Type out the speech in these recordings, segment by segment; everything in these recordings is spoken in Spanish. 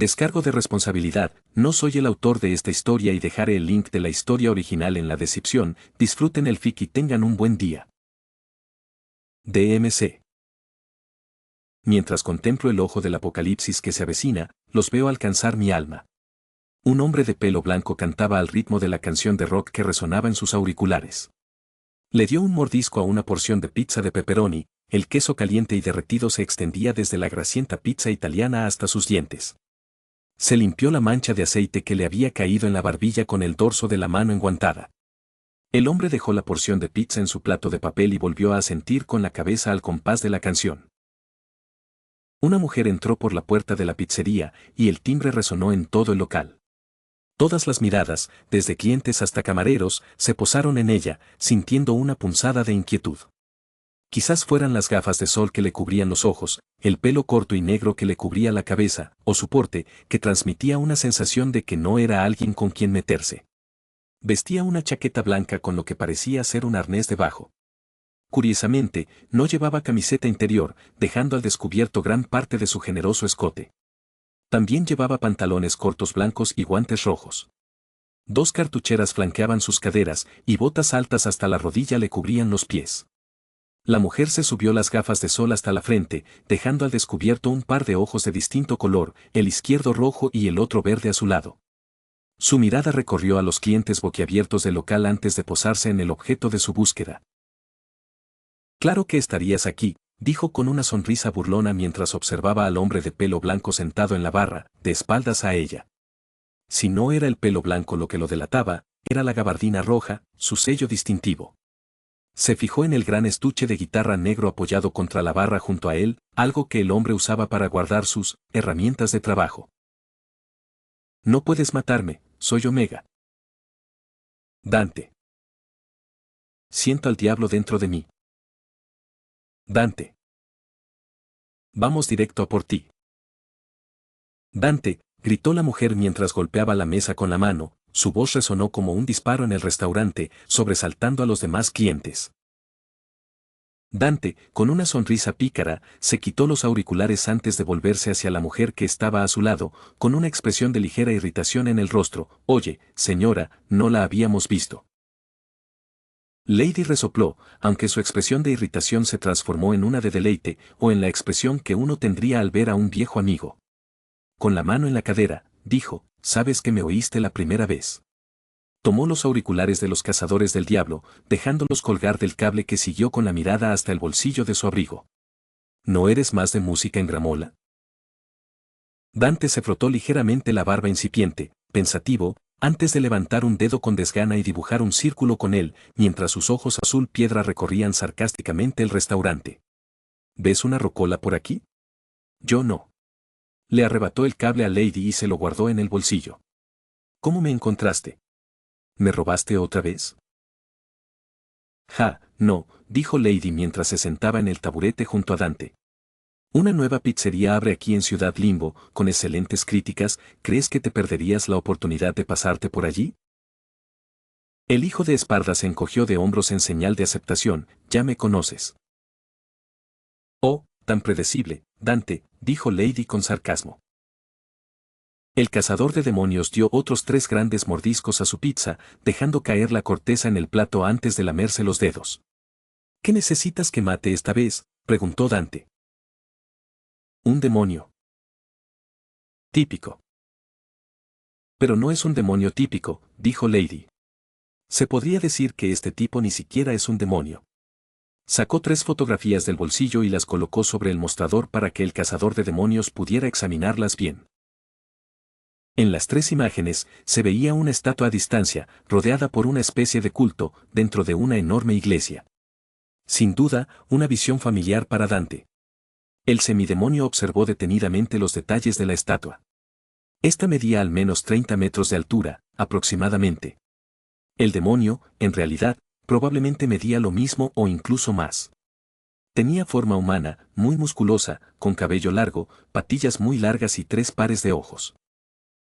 Descargo de responsabilidad, no soy el autor de esta historia y dejaré el link de la historia original en la descripción. Disfruten el fic y tengan un buen día. DMC. Mientras contemplo el ojo del apocalipsis que se avecina, los veo alcanzar mi alma. Un hombre de pelo blanco cantaba al ritmo de la canción de rock que resonaba en sus auriculares. Le dio un mordisco a una porción de pizza de pepperoni, el queso caliente y derretido se extendía desde la grasienta pizza italiana hasta sus dientes. Se limpió la mancha de aceite que le había caído en la barbilla con el dorso de la mano enguantada. El hombre dejó la porción de pizza en su plato de papel y volvió a asentir con la cabeza al compás de la canción. Una mujer entró por la puerta de la pizzería y el timbre resonó en todo el local. Todas las miradas, desde clientes hasta camareros, se posaron en ella, sintiendo una punzada de inquietud. Quizás fueran las gafas de sol que le cubrían los ojos, el pelo corto y negro que le cubría la cabeza, o su porte, que transmitía una sensación de que no era alguien con quien meterse. Vestía una chaqueta blanca con lo que parecía ser un arnés debajo. Curiosamente, no llevaba camiseta interior, dejando al descubierto gran parte de su generoso escote. También llevaba pantalones cortos blancos y guantes rojos. 2 cartucheras flanqueaban sus caderas y botas altas hasta la rodilla le cubrían los pies. La mujer se subió las gafas de sol hasta la frente, dejando al descubierto un par de ojos de distinto color, el izquierdo rojo y el otro verde azulado. Su mirada recorrió a los clientes boquiabiertos del local antes de posarse en el objeto de su búsqueda. «Claro que estarías aquí», dijo con una sonrisa burlona mientras observaba al hombre de pelo blanco sentado en la barra, de espaldas a ella. Si no era el pelo blanco lo que lo delataba, era la gabardina roja, su sello distintivo. Se fijó en el gran estuche de guitarra negro apoyado contra la barra junto a él, algo que el hombre usaba para guardar sus herramientas de trabajo. «No puedes matarme, soy Omega. Dante. Siento al diablo dentro de mí. Dante. Vamos directo a por ti». «Dante», gritó la mujer mientras golpeaba la mesa con la mano, su voz resonó como un disparo en el restaurante, sobresaltando a los demás clientes. Dante, con una sonrisa pícara, se quitó los auriculares antes de volverse hacia la mujer que estaba a su lado, con una expresión de ligera irritación en el rostro. «Oye, señora, no la habíamos visto». Lady resopló, aunque su expresión de irritación se transformó en una de deleite, o en la expresión que uno tendría al ver a un viejo amigo. Con la mano en la cadera, dijo: «Sabes que me oíste la primera vez». Tomó los auriculares de los cazadores del diablo, dejándolos colgar del cable que siguió con la mirada hasta el bolsillo de su abrigo. «¿No eres más de música en gramola?». Dante se frotó ligeramente la barba incipiente, pensativo, antes de levantar un dedo con desgana y dibujar un círculo con él, mientras sus ojos azul piedra recorrían sarcásticamente el restaurante. «¿Ves una rocola por aquí?». «Yo no». Le arrebató el cable a Lady y se lo guardó en el bolsillo. «¿Cómo me encontraste? ¿Me robaste otra vez?». «Ja, no», dijo Lady mientras se sentaba en el taburete junto a Dante. «Una nueva pizzería abre aquí en Ciudad Limbo, con excelentes críticas. ¿Crees que te perderías la oportunidad de pasarte por allí?». El hijo de Esparda se encogió de hombros en señal de aceptación. «Ya me conoces». «Oh, tan predecible, Dante», dijo Lady con sarcasmo. El cazador de demonios dio otros 3 grandes mordiscos a su pizza, dejando caer la corteza en el plato antes de lamerse los dedos. «¿Qué necesitas que mate esta vez?», preguntó Dante. «Un demonio». «Típico». «Pero no es un demonio típico», dijo Lady. «Se podría decir que este tipo ni siquiera es un demonio». Sacó 3 fotografías del bolsillo y las colocó sobre el mostrador para que el cazador de demonios pudiera examinarlas bien. En las 3 imágenes, se veía una estatua a distancia, rodeada por una especie de culto, dentro de una enorme iglesia. Sin duda, una visión familiar para Dante. El semidemonio observó detenidamente los detalles de la estatua. Esta medía al menos 30 metros de altura, aproximadamente. El demonio, en realidad, probablemente medía lo mismo o incluso más. Tenía forma humana, muy musculosa, con cabello largo, patillas muy largas y 3 pares de ojos.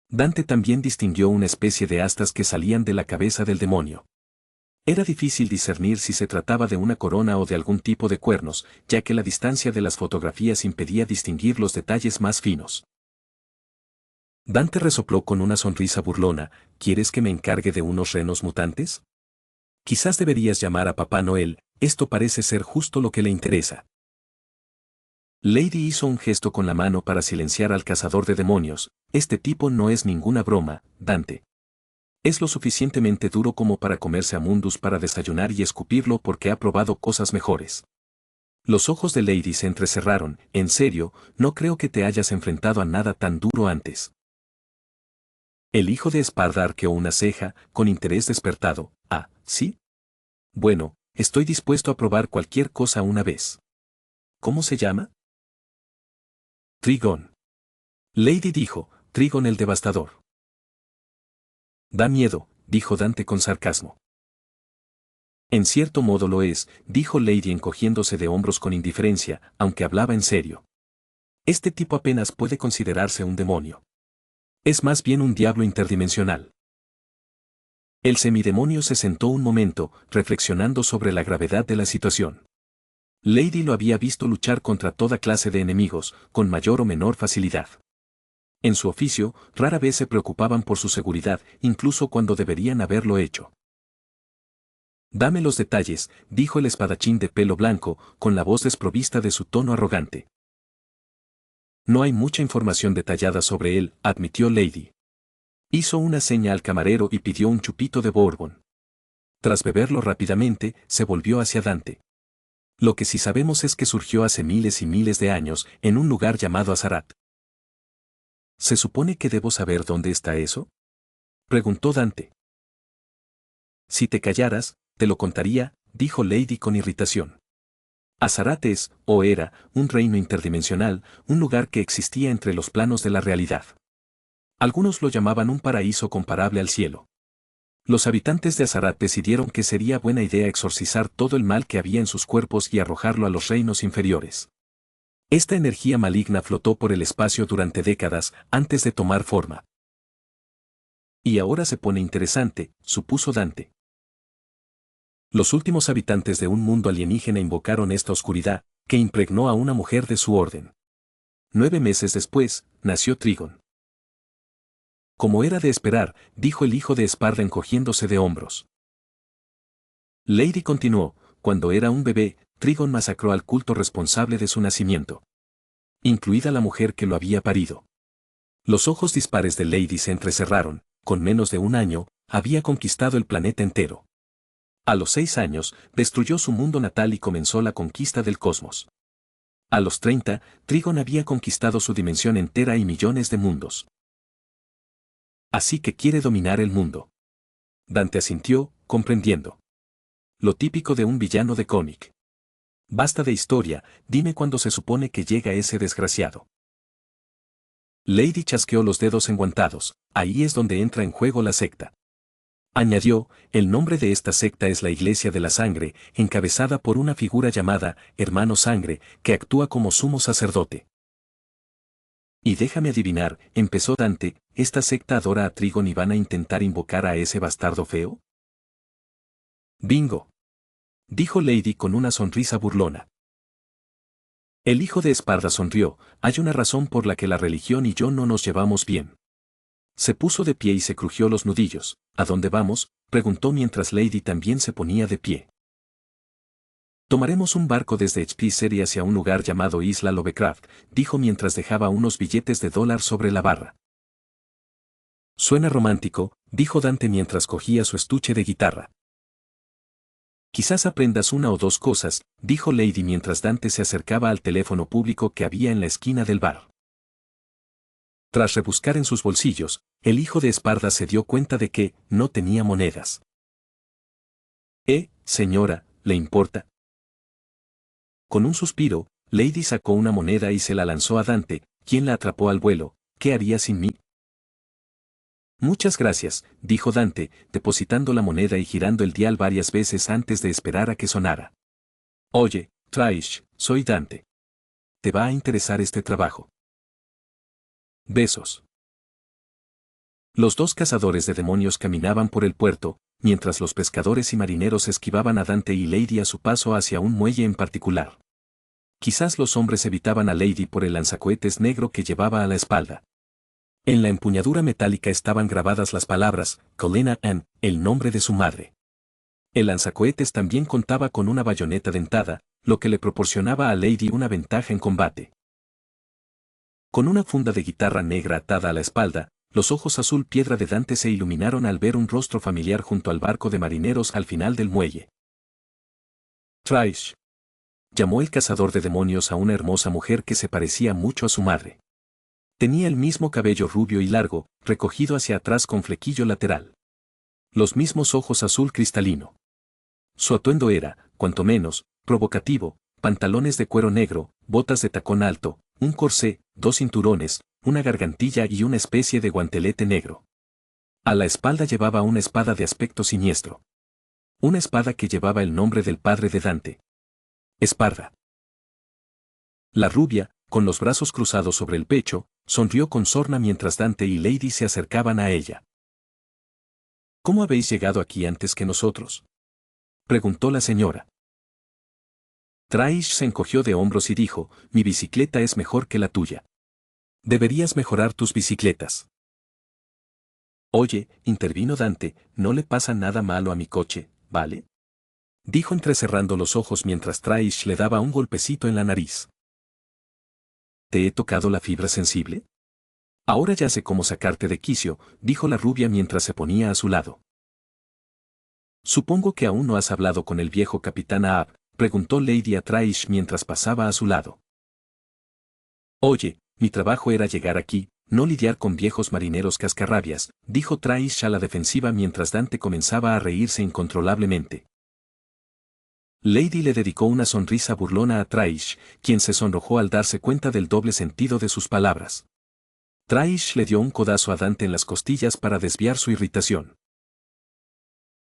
Dante también distinguió una especie de astas que salían de la cabeza del demonio. Era difícil discernir si se trataba de una corona o de algún tipo de cuernos, ya que la distancia de las fotografías impedía distinguir los detalles más finos. Dante resopló con una sonrisa burlona. ¿Quieres que me encargue de unos renos mutantes? Quizás deberías llamar a Papá Noel, esto parece ser justo lo que le interesa. Lady hizo un gesto con la mano para silenciar al cazador de demonios. Este tipo no es ninguna broma, Dante. Es lo suficientemente duro como para comerse a Mundus para desayunar y escupirlo porque ha probado cosas mejores. Los ojos de Lady se entrecerraron. En serio, no creo que te hayas enfrentado a nada tan duro antes. El hijo de Esparda arqueó una ceja, con interés despertado. Ah, ¿sí? Bueno, estoy dispuesto a probar cualquier cosa una vez. ¿Cómo se llama? Trigon. Lady dijo, Trigon el devastador. Da miedo, dijo Dante con sarcasmo. En cierto modo lo es, dijo Lady encogiéndose de hombros con indiferencia, aunque hablaba en serio. Este tipo apenas puede considerarse un demonio. Es más bien un diablo interdimensional. El semidemonio se sentó un momento, reflexionando sobre la gravedad de la situación. Lady lo había visto luchar contra toda clase de enemigos, con mayor o menor facilidad. En su oficio, rara vez se preocupaban por su seguridad, incluso cuando deberían haberlo hecho. Dame los detalles, dijo el espadachín de pelo blanco, con la voz desprovista de su tono arrogante. No hay mucha información detallada sobre él, admitió Lady. Hizo una seña al camarero y pidió un chupito de bourbon. Tras beberlo rápidamente, se volvió hacia Dante. Lo que sí sabemos es que surgió hace miles y miles de años, en un lugar llamado Azarat. ¿Se supone que debo saber dónde está eso? Preguntó Dante. Si te callaras, te lo contaría, dijo Lady con irritación. Azarat es, o era, un reino interdimensional, un lugar que existía entre los planos de la realidad. Algunos lo llamaban un paraíso comparable al cielo. Los habitantes de Azarat decidieron que sería buena idea exorcizar todo el mal que había en sus cuerpos y arrojarlo a los reinos inferiores. Esta energía maligna flotó por el espacio durante décadas antes de tomar forma. Y ahora se pone interesante, supuso Dante. Los últimos habitantes de un mundo alienígena invocaron esta oscuridad, que impregnó a una mujer de su orden. 9 meses después, nació Trigon. Como era de esperar, dijo el hijo de Esparda encogiéndose de hombros. Lady continuó, cuando era un bebé, Trigon masacró al culto responsable de su nacimiento. Incluida la mujer que lo había parido. Los ojos dispares de Lady se entrecerraron, con menos de un año, había conquistado el planeta entero. A los 6 años, destruyó su mundo natal y comenzó la conquista del cosmos. A los 30, Trigon había conquistado su dimensión entera y millones de mundos. Así que quiere dominar el mundo. Dante asintió, comprendiendo. Lo típico de un villano de cómic. Basta de historia, dime cuándo se supone que llega ese desgraciado. Lady chasqueó los dedos enguantados, ahí es donde entra en juego la secta. Añadió, el nombre de esta secta es la Iglesia de la Sangre, encabezada por una figura llamada Hermano Sangre, que actúa como sumo sacerdote. Y déjame adivinar, empezó Dante, ¿esta secta adora a Trigon y van a intentar invocar a ese bastardo feo? Bingo. Dijo Lady con una sonrisa burlona. El hijo de Esparda sonrió, hay una razón por la que la religión y yo no nos llevamos bien. Se puso de pie y se crujió los nudillos. ¿A dónde vamos?, preguntó mientras Lady también se ponía de pie. Tomaremos un barco desde Spicer y hacia un lugar llamado Isla Lovecraft, dijo mientras dejaba unos billetes de $1 sobre la barra. Suena romántico, dijo Dante mientras cogía su estuche de guitarra. Quizás aprendas una o dos cosas, dijo Lady mientras Dante se acercaba al teléfono público que había en la esquina del bar. Tras rebuscar en sus bolsillos, el hijo de Esparda se dio cuenta de que no tenía monedas. Señora, ¿le importa? Con un suspiro, Lady sacó una moneda y se la lanzó a Dante, quien la atrapó al vuelo. ¿Qué haría sin mí? Muchas gracias, dijo Dante, depositando la moneda y girando el dial varias veces antes de esperar a que sonara. Oye, Trish, soy Dante. ¿Te va a interesar este trabajo? Besos. Los dos cazadores de demonios caminaban por el puerto, mientras los pescadores y marineros esquivaban a Dante y Lady a su paso hacia un muelle en particular. Quizás los hombres evitaban a Lady por el lanzacohetes negro que llevaba a la espalda. En la empuñadura metálica estaban grabadas las palabras, Colina Ann, el nombre de su madre. El lanzacohetes también contaba con una bayoneta dentada, lo que le proporcionaba a Lady una ventaja en combate. Con una funda de guitarra negra atada a la espalda, los ojos azul piedra de Dante se iluminaron al ver un rostro familiar junto al barco de marineros al final del muelle. Trish, llamó el cazador de demonios a una hermosa mujer que se parecía mucho a su madre. Tenía el mismo cabello rubio y largo, recogido hacia atrás con flequillo lateral. Los mismos ojos azul cristalino. Su atuendo era, cuanto menos, provocativo, pantalones de cuero negro, botas de tacón alto, un corsé, 2 cinturones, una gargantilla y una especie de guantelete negro. A la espalda llevaba una espada de aspecto siniestro. Una espada que llevaba el nombre del padre de Dante. Esparda. La rubia, con los brazos cruzados sobre el pecho, sonrió con sorna mientras Dante y Lady se acercaban a ella. ¿Cómo habéis llegado aquí antes que nosotros?, preguntó la señora. Trish se encogió de hombros y dijo, mi bicicleta es mejor que la tuya. Deberías mejorar tus bicicletas. Oye, intervino Dante, no le pasa nada malo a mi coche, ¿vale?, dijo entrecerrando los ojos mientras Trish le daba un golpecito en la nariz. ¿Te he tocado la fibra sensible? Ahora ya sé cómo sacarte de quicio, dijo la rubia mientras se ponía a su lado. Supongo que aún no has hablado con el viejo capitán Ahab, preguntó Lady a Trish mientras pasaba a su lado. Oye, mi trabajo era llegar aquí, no lidiar con viejos marineros cascarrabias, dijo Trish a la defensiva mientras Dante comenzaba a reírse incontrolablemente. Lady le dedicó una sonrisa burlona a Trish, quien se sonrojó al darse cuenta del doble sentido de sus palabras. Trish le dio un codazo a Dante en las costillas para desviar su irritación.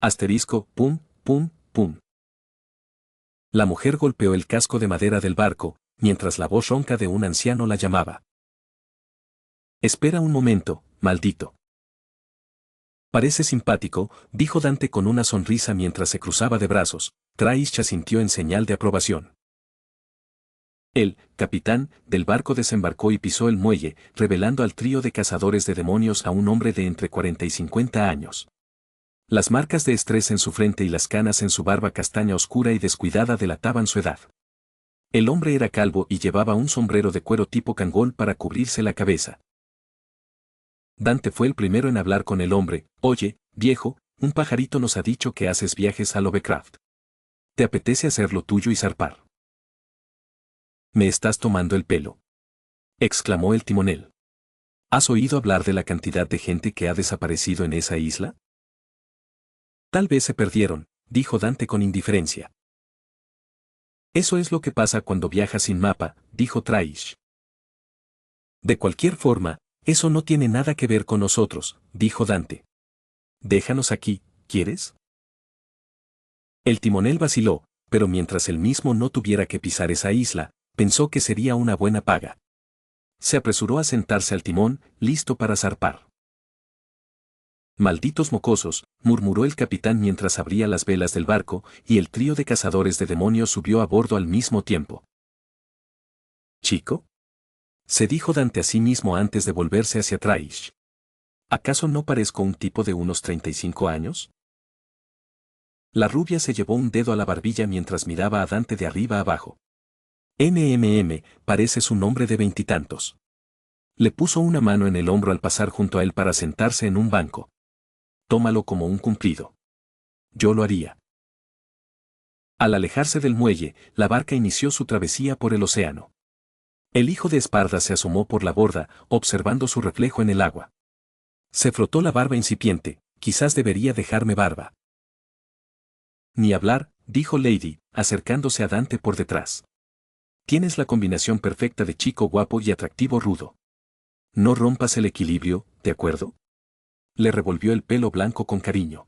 Asterisco, pum, pum, pum. La mujer golpeó el casco de madera del barco, mientras la voz ronca de un anciano la llamaba. Espera un momento, maldito. Parece simpático, dijo Dante con una sonrisa mientras se cruzaba de brazos. Trish asintió en señal de aprobación. El capitán del barco desembarcó y pisó el muelle, revelando al trío de cazadores de demonios a un hombre de entre 40 y 50 años. Las marcas de estrés en su frente y las canas en su barba castaña oscura y descuidada delataban su edad. El hombre era calvo y llevaba un sombrero de cuero tipo cangol para cubrirse la cabeza. Dante fue el primero en hablar con el hombre. Oye, viejo, un pajarito nos ha dicho que haces viajes a Lovecraft. ¿Te apetece hacer lo tuyo y zarpar? ¿Me estás tomando el pelo?, exclamó el timonel. ¿Has oído hablar de la cantidad de gente que ha desaparecido en esa isla? Tal vez se perdieron, dijo Dante con indiferencia. Eso es lo que pasa cuando viajas sin mapa, dijo Trish. De cualquier forma, eso no tiene nada que ver con nosotros, dijo Dante. Déjanos aquí, ¿quieres? El timonel vaciló, pero mientras él mismo no tuviera que pisar esa isla, pensó que sería una buena paga. Se apresuró a sentarse al timón, listo para zarpar. Malditos mocosos, murmuró el capitán mientras abría las velas del barco, y el trío de cazadores de demonios subió a bordo al mismo tiempo. ¿Chico?, se dijo Dante a sí mismo antes de volverse hacia Trish. ¿Acaso no parezco un tipo de unos 35 años? La rubia se llevó un dedo a la barbilla mientras miraba a Dante de arriba abajo. Pareces un hombre de 20 y tantos. Le puso una mano en el hombro al pasar junto a él para sentarse en un banco. Tómalo como un cumplido. Yo lo haría. Al alejarse del muelle, la barca inició su travesía por el océano. El hijo de Esparda se asomó por la borda, observando su reflejo en el agua. Se frotó la barba incipiente, quizás debería dejarme barba. Ni hablar, dijo Lady, acercándose a Dante por detrás. Tienes la combinación perfecta de chico guapo y atractivo rudo. No rompas el equilibrio, ¿de acuerdo? Le revolvió el pelo blanco con cariño.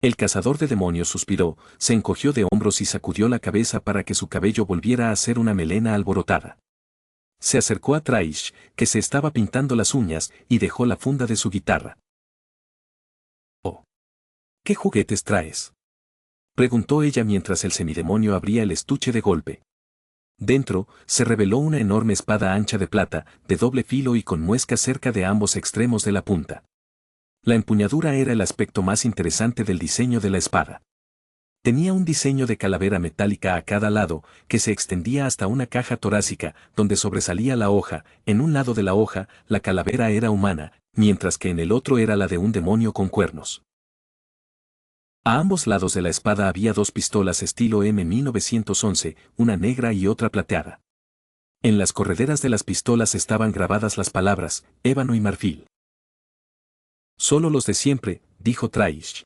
El cazador de demonios suspiró, se encogió de hombros y sacudió la cabeza para que su cabello volviera a ser una melena alborotada. Se acercó a Trish, que se estaba pintando las uñas, y dejó la funda de su guitarra. «Oh. ¿Qué juguetes traes?», preguntó ella mientras el semidemonio abría el estuche de golpe. Dentro, se reveló una enorme espada ancha de plata, de doble filo y con muescas cerca de ambos extremos de la punta. La empuñadura era el aspecto más interesante del diseño de la espada. Tenía un diseño de calavera metálica a cada lado, que se extendía hasta una caja torácica, donde sobresalía la hoja. En un lado de la hoja, la calavera era humana, mientras que en el otro era la de un demonio con cuernos. A ambos lados de la espada había dos pistolas estilo M1911, una negra y otra plateada. En las correderas de las pistolas estaban grabadas las palabras, ébano y marfil. Solo los de siempre, dijo Traish.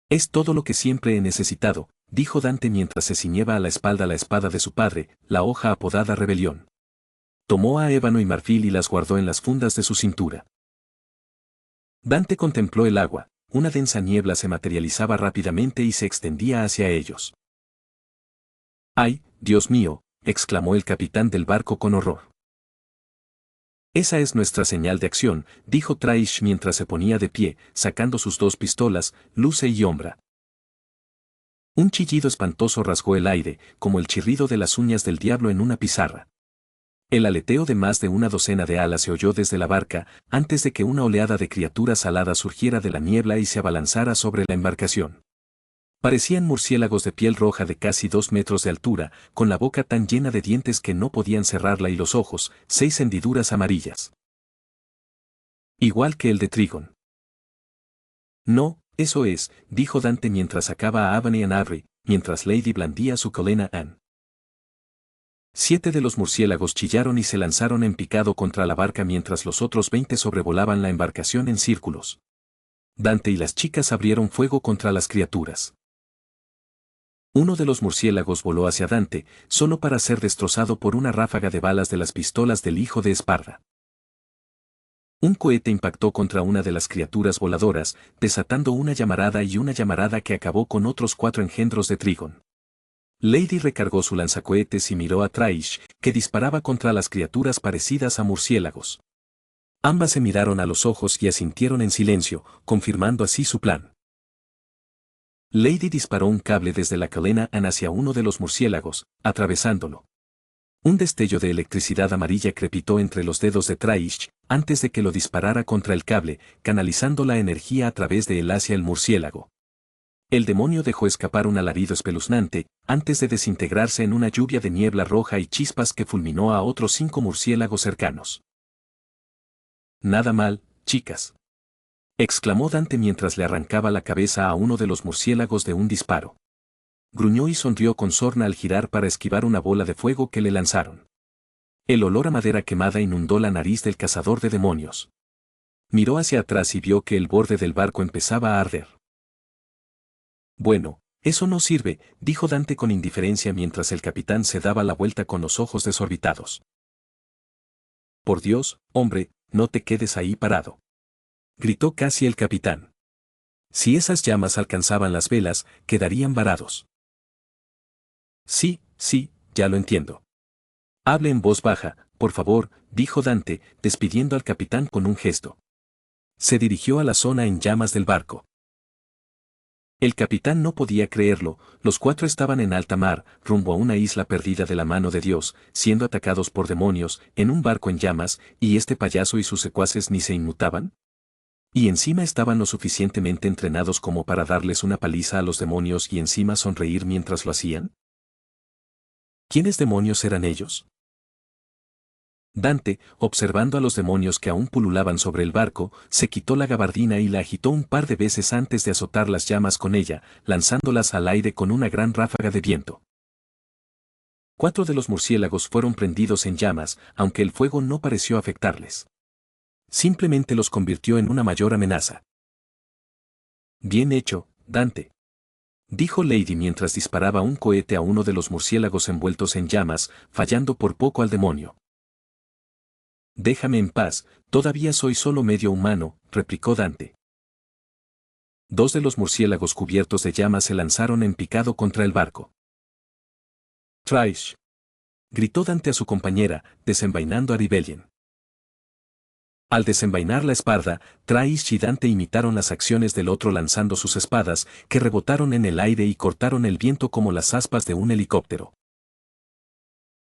Es todo lo que siempre he necesitado, dijo Dante mientras se ciñeba a la espalda la espada de su padre, la hoja apodada Rebelión. Tomó a ébano y marfil y las guardó en las fundas de su cintura. Dante contempló el agua, una densa niebla se materializaba rápidamente y se extendía hacia ellos. ¡Ay, Dios mío!, exclamó el capitán del barco con horror. Esa es nuestra señal de acción, dijo Traish mientras se ponía de pie, sacando sus dos pistolas, Luce y Ombra. Un chillido espantoso rasgó el aire, como el chirrido de las uñas del diablo en una pizarra. El aleteo de más de una docena de alas se oyó desde la barca, antes de que una oleada de criaturas aladas surgiera de la niebla y se abalanzara sobre la embarcación. Parecían murciélagos de piel roja de casi 2 metros de altura, con la boca tan llena de dientes que no podían cerrarla y los ojos, 6 hendiduras amarillas. Igual que el de Trigon. No, eso es, dijo Dante mientras sacaba a Avani Anabri, mientras Lady blandía su colena Anne. 7 de los murciélagos chillaron y se lanzaron en picado contra la barca mientras los otros 20 sobrevolaban la embarcación en círculos. Dante y las chicas abrieron fuego contra las criaturas. Uno de los murciélagos voló hacia Dante, solo para ser destrozado por una ráfaga de balas de las pistolas del hijo de Esparda. Un cohete impactó contra una de las criaturas voladoras, desatando una llamarada y una llamarada que acabó con otros 4 engendros de Trigon. Lady recargó su lanzacohetes y miró a Traish, que disparaba contra las criaturas parecidas a murciélagos. Ambas se miraron a los ojos y asintieron en silencio, confirmando así su plan. Lady disparó un cable desde la colena Anne hacia uno de los murciélagos, atravesándolo. Un destello de electricidad amarilla crepitó entre los dedos de Traish, antes de que lo disparara contra el cable, canalizando la energía a través de él hacia el murciélago. El demonio dejó escapar un alarido espeluznante, antes de desintegrarse en una lluvia de niebla roja y chispas que fulminó a otros 5 murciélagos cercanos. Nada mal, chicas, exclamó Dante mientras le arrancaba la cabeza a uno de los murciélagos de un disparo. Gruñó y sonrió con sorna al girar para esquivar una bola de fuego que le lanzaron. El olor a madera quemada inundó la nariz del cazador de demonios. Miró hacia atrás y vio que el borde del barco empezaba a arder. Bueno, eso no sirve, dijo Dante con indiferencia mientras el capitán se daba la vuelta con los ojos desorbitados. Por Dios, hombre, no te quedes ahí parado, gritó casi el capitán. Si esas llamas alcanzaban las velas, quedarían varados. Sí, ya lo entiendo. Hable en voz baja, por favor, dijo Dante, despidiendo al capitán con un gesto. Se dirigió a la zona en llamas del barco. El capitán no podía creerlo, los 4 estaban en alta mar, rumbo a una isla perdida de la mano de Dios, siendo atacados por demonios, en un barco en llamas, y este payaso y sus secuaces ni se inmutaban. Y encima estaban lo suficientemente entrenados como para darles una paliza a los demonios y encima sonreír mientras lo hacían. ¿Quiénes demonios eran ellos? Dante, observando a los demonios que aún pululaban sobre el barco, se quitó la gabardina y la agitó un par de veces antes de azotar las llamas con ella, lanzándolas al aire con una gran ráfaga de viento. 4 de los murciélagos fueron prendidos en llamas, aunque el fuego no pareció afectarles. Simplemente los convirtió en una mayor amenaza. Bien hecho, Dante, dijo Lady mientras disparaba un cohete a uno de los murciélagos envueltos en llamas, fallando por poco al demonio. Déjame en paz, todavía soy solo medio humano, replicó Dante. 2 de los murciélagos cubiertos de llamas se lanzaron en picado contra el barco. Traish, gritó Dante a su compañera, desenvainando a Rebellion. Al desenvainar la espada, Traish y Dante imitaron las acciones del otro lanzando sus espadas, que rebotaron en el aire y cortaron el viento como las aspas de un helicóptero.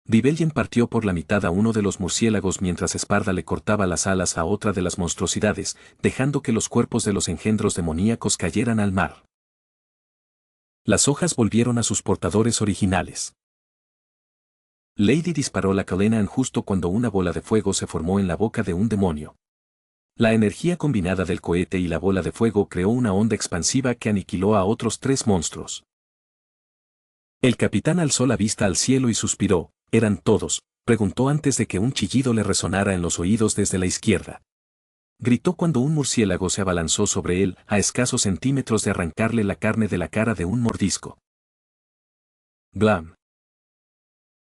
Rebellion partió por la mitad a uno de los murciélagos mientras Esparda le cortaba las alas a otra de las monstruosidades, dejando que los cuerpos de los engendros demoníacos cayeran al mar. Las hojas volvieron a sus portadores originales. Lady disparó la cadena justo cuando una bola de fuego se formó en la boca de un demonio. La energía combinada del cohete y la bola de fuego creó una onda expansiva que aniquiló a otros 3 monstruos. El capitán alzó la vista al cielo y suspiró. ¿Eran todos?, preguntó antes de que un chillido le resonara en los oídos desde la izquierda. Gritó cuando un murciélago se abalanzó sobre él a escasos centímetros de arrancarle la carne de la cara de un mordisco. Blam.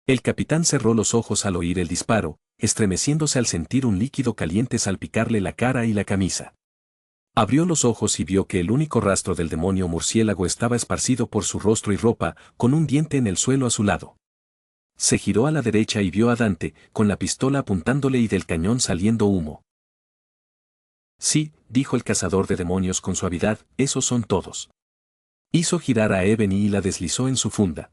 El capitán cerró los ojos al oír el disparo, estremeciéndose al sentir un líquido caliente salpicarle la cara y la camisa. Abrió los ojos y vio que el único rastro del demonio murciélago estaba esparcido por su rostro y ropa, con un diente en el suelo a su lado. Se giró a la derecha y vio a Dante, con la pistola apuntándole y del cañón saliendo humo. Sí, dijo el cazador de demonios con suavidad, esos son todos. Hizo girar a Ebony y la deslizó en su funda.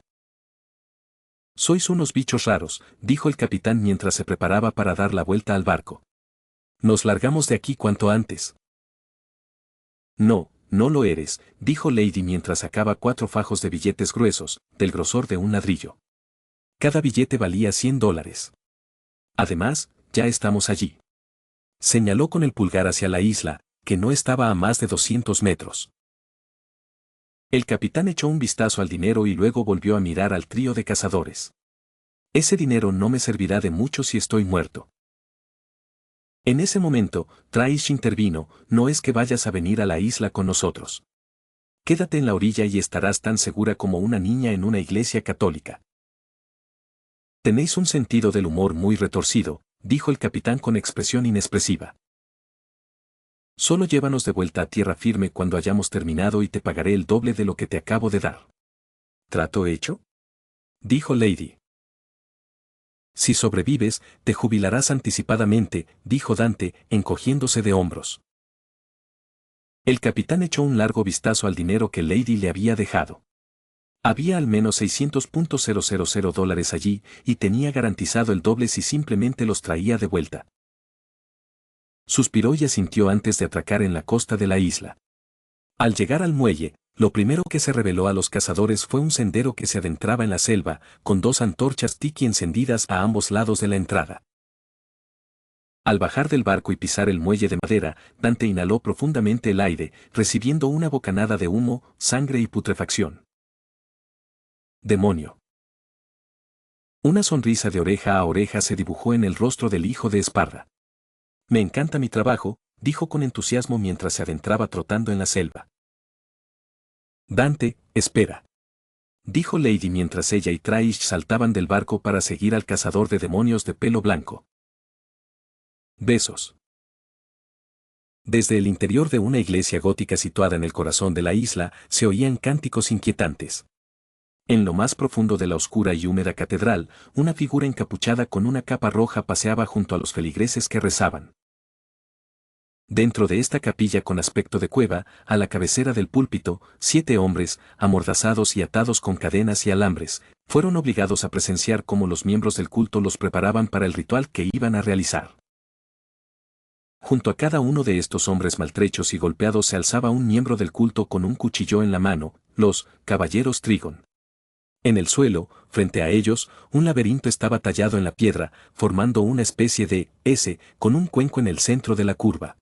Sois unos bichos raros, dijo el capitán mientras se preparaba para dar la vuelta al barco. Nos largamos de aquí cuanto antes. No, no lo eres, dijo Lady mientras sacaba 4 fajos de billetes gruesos, del grosor de un ladrillo. Cada billete valía $100. Además, ya estamos allí. Señaló con el pulgar hacia la isla, que no estaba a más de 200 metros. El capitán echó un vistazo al dinero y luego volvió a mirar al trío de cazadores. Ese dinero no me servirá de mucho si estoy muerto. En ese momento, Traish intervino, no es que vayas a venir a la isla con nosotros. Quédate en la orilla y estarás tan segura como una niña en una iglesia católica. Tenéis un sentido del humor muy retorcido, dijo el capitán con expresión inexpresiva. Solo llévanos de vuelta a tierra firme cuando hayamos terminado y te pagaré el doble de lo que te acabo de dar. ¿Trato hecho?, dijo Lady. Si sobrevives, te jubilarás anticipadamente, dijo Dante, encogiéndose de hombros. El capitán echó un largo vistazo al dinero que Lady le había dejado. Había al menos $600,000 allí, y tenía garantizado el doble si simplemente los traía de vuelta. Suspiró y asintió antes de atracar en la costa de la isla. Al llegar al muelle, lo primero que se reveló a los cazadores fue un sendero que se adentraba en la selva, con 2 antorchas tiki encendidas a ambos lados de la entrada. Al bajar del barco y pisar el muelle de madera, Dante inhaló profundamente el aire, recibiendo una bocanada de humo, sangre y putrefacción. Demonio. Una sonrisa de oreja a oreja se dibujó en el rostro del hijo de Esparda. Me encanta mi trabajo, dijo con entusiasmo mientras se adentraba trotando en la selva. Dante, espera, dijo Lady mientras ella y Traish saltaban del barco para seguir al cazador de demonios de pelo blanco. Besos. Desde el interior de una iglesia gótica situada en el corazón de la isla, se oían cánticos inquietantes. En lo más profundo de la oscura y húmeda catedral, una figura encapuchada con una capa roja paseaba junto a los feligreses que rezaban. Dentro de esta capilla con aspecto de cueva, a la cabecera del púlpito, 7 hombres, amordazados y atados con cadenas y alambres, fueron obligados a presenciar cómo los miembros del culto los preparaban para el ritual que iban a realizar. Junto a cada uno de estos hombres maltrechos y golpeados se alzaba un miembro del culto con un cuchillo en la mano, los caballeros Trigon. En el suelo, frente a ellos, un laberinto estaba tallado en la piedra, formando una especie de S, con un cuenco en el centro de la curva.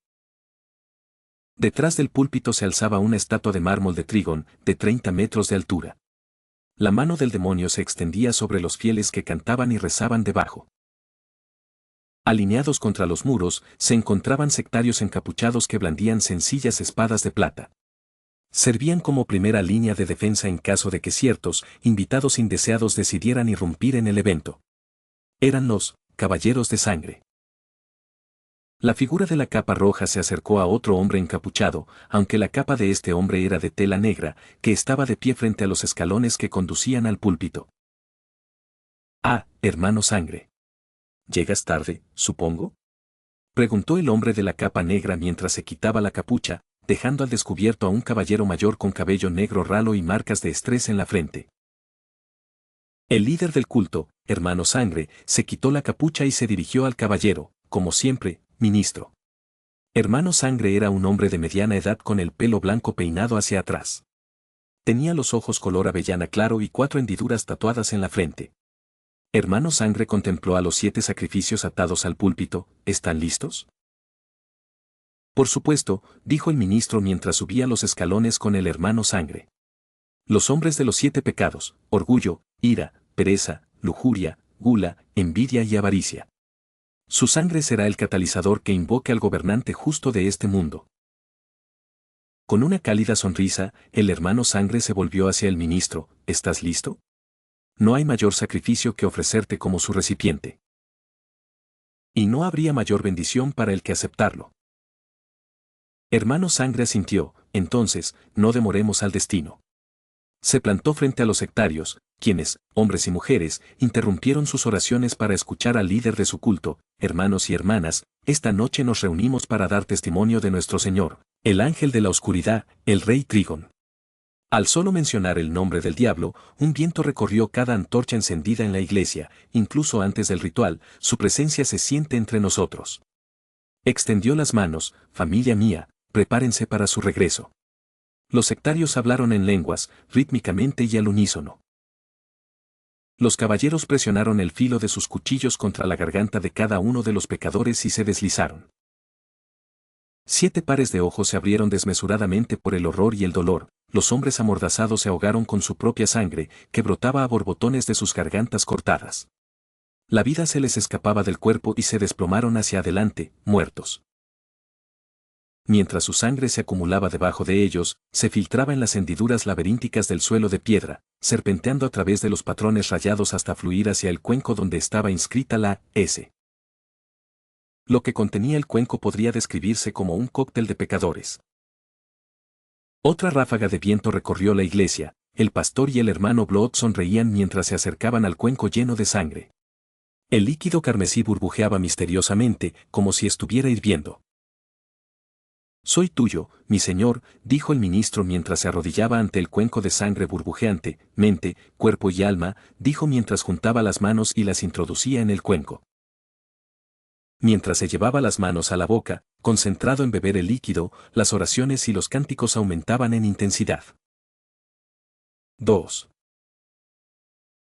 Detrás del púlpito se alzaba una estatua de mármol de Trigon, de 30 metros de altura. La mano del demonio se extendía sobre los fieles que cantaban y rezaban debajo. Alineados contra los muros, se encontraban sectarios encapuchados que blandían sencillas espadas de plata. Servían como primera línea de defensa en caso de que ciertos invitados indeseados decidieran irrumpir en el evento. Eran los caballeros de sangre. La figura de la capa roja se acercó a otro hombre encapuchado, aunque la capa de este hombre era de tela negra, que estaba de pie frente a los escalones que conducían al púlpito. Ah, hermano sangre. ¿Llegas tarde, supongo?, preguntó el hombre de la capa negra mientras se quitaba la capucha, dejando al descubierto a un caballero mayor con cabello negro ralo y marcas de estrés en la frente. El líder del culto, hermano Sangre, se quitó la capucha y se dirigió al caballero, como siempre, ministro. Hermano Sangre era un hombre de mediana edad con el pelo blanco peinado hacia atrás. Tenía los ojos color avellana claro y 4 hendiduras tatuadas en la frente. Hermano Sangre contempló a los 7 sacrificios atados al púlpito. ¿Están listos? Por supuesto, dijo el ministro mientras subía los escalones con el hermano Sangre. Los hombres de los 7 pecados: orgullo, ira, pereza, lujuria, gula, envidia y avaricia. Su sangre será el catalizador que invoque al gobernante justo de este mundo. Con una cálida sonrisa, el hermano Sangre se volvió hacia el ministro. ¿Estás listo? No hay mayor sacrificio que ofrecerte como su recipiente. Y no habría mayor bendición para el que aceptarlo. Hermano Sangre asintió. Entonces, no demoremos al destino. Se plantó frente a los sectarios, quienes, hombres y mujeres, interrumpieron sus oraciones para escuchar al líder de su culto. Hermanos y hermanas, esta noche nos reunimos para dar testimonio de nuestro Señor, el ángel de la oscuridad, el rey Trigón. Al solo mencionar el nombre del diablo, un viento recorrió cada antorcha encendida en la iglesia. Incluso antes del ritual, su presencia se siente entre nosotros. Extendió las manos. Familia mía, prepárense para su regreso. Los sectarios hablaron en lenguas, rítmicamente y al unísono. Los caballeros presionaron el filo de sus cuchillos contra la garganta de cada uno de los pecadores y se deslizaron. 7 pares de ojos se abrieron desmesuradamente por el horror y el dolor. Los hombres amordazados se ahogaron con su propia sangre, que brotaba a borbotones de sus gargantas cortadas. La vida se les escapaba del cuerpo y se desplomaron hacia adelante, muertos. Mientras su sangre se acumulaba debajo de ellos, se filtraba en las hendiduras laberínticas del suelo de piedra, serpenteando a través de los patrones rayados hasta fluir hacia el cuenco donde estaba inscrita la S. Lo que contenía el cuenco podría describirse como un cóctel de pecadores. Otra ráfaga de viento recorrió la iglesia. El pastor y el hermano Blood sonreían mientras se acercaban al cuenco lleno de sangre. El líquido carmesí burbujeaba misteriosamente, como si estuviera hirviendo. Soy tuyo, mi señor, dijo el ministro mientras se arrodillaba ante el cuenco de sangre burbujeante. Mente, cuerpo y alma, dijo mientras juntaba las manos y las introducía en el cuenco. Mientras se llevaba las manos a la boca, concentrado en beber el líquido, las oraciones y los cánticos aumentaban en intensidad. 2.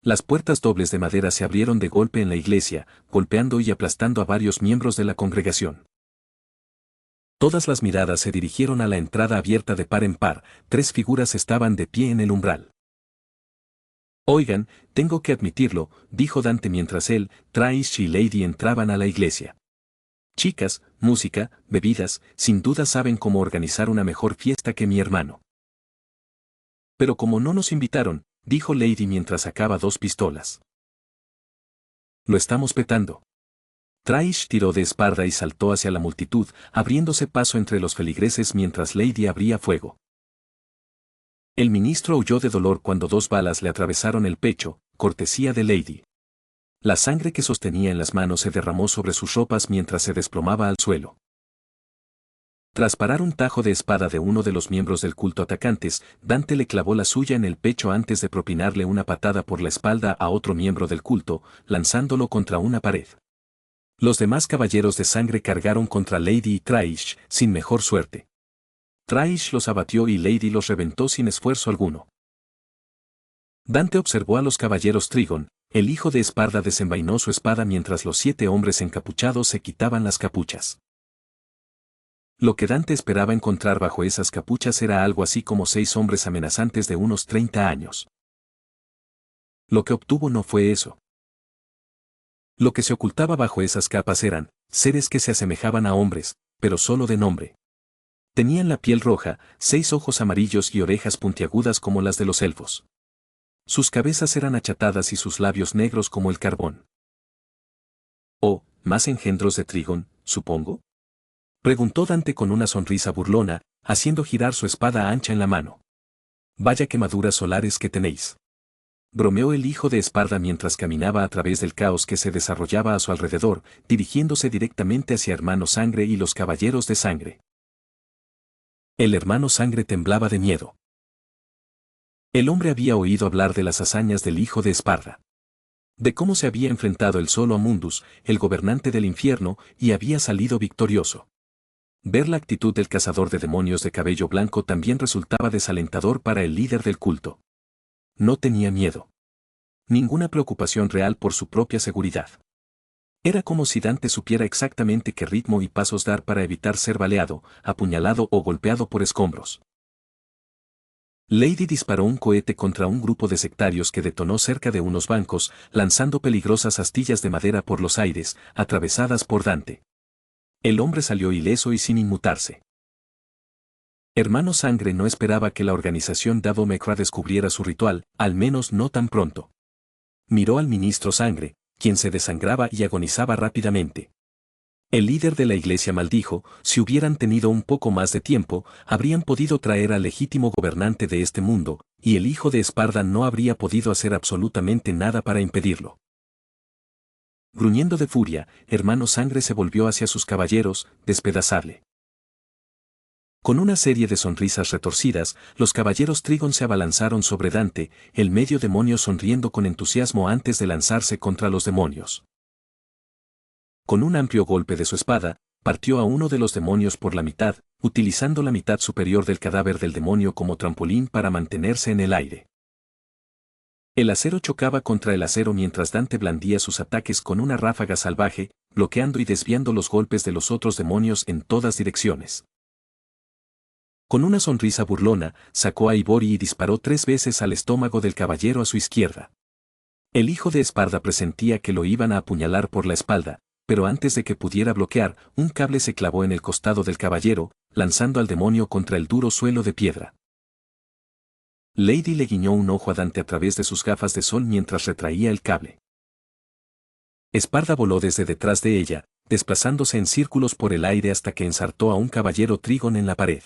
Las puertas dobles de madera se abrieron de golpe en la iglesia, golpeando y aplastando a varios miembros de la congregación. Todas las miradas se dirigieron a la entrada abierta de par en par. 3 figuras estaban de pie en el umbral. Oigan, tengo que admitirlo, dijo Dante mientras él, Traish y Lady entraban a la iglesia. Chicas, música, bebidas, sin duda saben cómo organizar una mejor fiesta que mi hermano. Pero como no nos invitaron, dijo Lady mientras sacaba 2 pistolas. Lo estamos petando. Traish tiró de espalda y saltó hacia la multitud, abriéndose paso entre los feligreses mientras Lady abría fuego. El ministro huyó de dolor cuando 2 balas le atravesaron el pecho, cortesía de Lady. La sangre que sostenía en las manos se derramó sobre sus ropas mientras se desplomaba al suelo. Tras parar un tajo de espada de uno de los miembros del culto atacantes, Dante le clavó la suya en el pecho antes de propinarle una patada por la espalda a otro miembro del culto, lanzándolo contra una pared. Los demás caballeros de sangre cargaron contra Lady y Traish, sin mejor suerte. Traish los abatió y Lady los reventó sin esfuerzo alguno. Dante observó a los caballeros Trigón. El hijo de Esparda desenvainó su espada mientras los 7 hombres encapuchados se quitaban las capuchas. Lo que Dante esperaba encontrar bajo esas capuchas era algo así como 6 hombres amenazantes de unos 30 años. Lo que obtuvo no fue eso. Lo que se ocultaba bajo esas capas eran seres que se asemejaban a hombres, pero solo de nombre. Tenían la piel roja, 6 ojos amarillos y orejas puntiagudas como las de los elfos. Sus cabezas eran achatadas y sus labios negros como el carbón. «Oh, ¿más engendros de Trigón, supongo?», preguntó Dante con una sonrisa burlona, haciendo girar su espada ancha en la mano. «Vaya quemaduras solares que tenéis», bromeó el hijo de Esparda mientras caminaba a través del caos que se desarrollaba a su alrededor, dirigiéndose directamente hacia Hermano Sangre y los caballeros de sangre. El Hermano Sangre temblaba de miedo. El hombre había oído hablar de las hazañas del hijo de Esparda. De cómo se había enfrentado él solo a Mundus, el gobernante del infierno, y había salido victorioso. Ver la actitud del cazador de demonios de cabello blanco también resultaba desalentador para el líder del culto. No tenía miedo. Ninguna preocupación real por su propia seguridad. Era como si Dante supiera exactamente qué ritmo y pasos dar para evitar ser baleado, apuñalado o golpeado por escombros. Lady disparó un cohete contra un grupo de sectarios que detonó cerca de unos bancos, lanzando peligrosas astillas de madera por los aires, atravesadas por Dante. El hombre salió ileso y sin inmutarse. Hermano Sangre no esperaba que la organización Davo Mekra descubriera su ritual, al menos no tan pronto. Miró al ministro Sangre, quien se desangraba y agonizaba rápidamente. El líder de la iglesia maldijo, si hubieran tenido un poco más de tiempo, habrían podido traer al legítimo gobernante de este mundo, y el hijo de Esparda no habría podido hacer absolutamente nada para impedirlo. Gruñendo de furia, hermano Sangre se volvió hacia sus caballeros, despedazarle. Con una serie de sonrisas retorcidas, los caballeros Trigon se abalanzaron sobre Dante, el medio demonio sonriendo con entusiasmo antes de lanzarse contra los demonios. Con un amplio golpe de su espada, partió a uno de los demonios por la mitad, utilizando la mitad superior del cadáver del demonio como trampolín para mantenerse en el aire. El acero chocaba contra el acero mientras Dante blandía sus ataques con una ráfaga salvaje, bloqueando y desviando los golpes de los otros demonios en todas direcciones. Con una sonrisa burlona, sacó a Ibori y disparó 3 veces al estómago del caballero a su izquierda. El hijo de Esparda presentía que lo iban a apuñalar por la espalda, pero antes de que pudiera bloquear, un cable se clavó en el costado del caballero, lanzando al demonio contra el duro suelo de piedra. Lady le guiñó un ojo a Dante a través de sus gafas de sol mientras retraía el cable. Esparda voló desde detrás de ella, desplazándose en círculos por el aire hasta que ensartó a un caballero Trigon en la pared.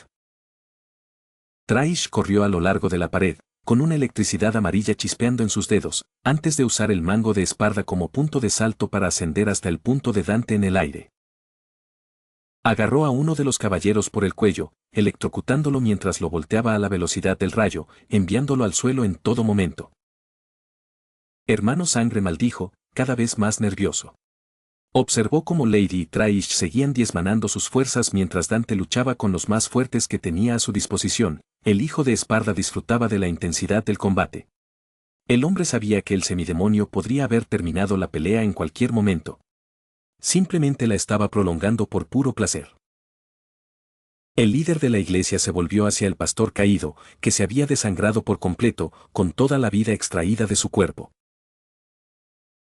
Traish corrió a lo largo de la pared, con una electricidad amarilla chispeando en sus dedos, antes de usar el mango de Esparda como punto de salto para ascender hasta el punto de Dante en el aire. Agarró a uno de los caballeros por el cuello, electrocutándolo mientras lo volteaba a la velocidad del rayo, enviándolo al suelo en todo momento. Hermano Sangre maldijo, cada vez más nervioso. Observó cómo Lady y Traish seguían diezmanando sus fuerzas mientras Dante luchaba con los más fuertes que tenía a su disposición. El hijo de Esparda disfrutaba de la intensidad del combate. El hombre sabía que el semidemonio podría haber terminado la pelea en cualquier momento. Simplemente la estaba prolongando por puro placer. El líder de la iglesia se volvió hacia el pastor caído, que se había desangrado por completo, con toda la vida extraída de su cuerpo.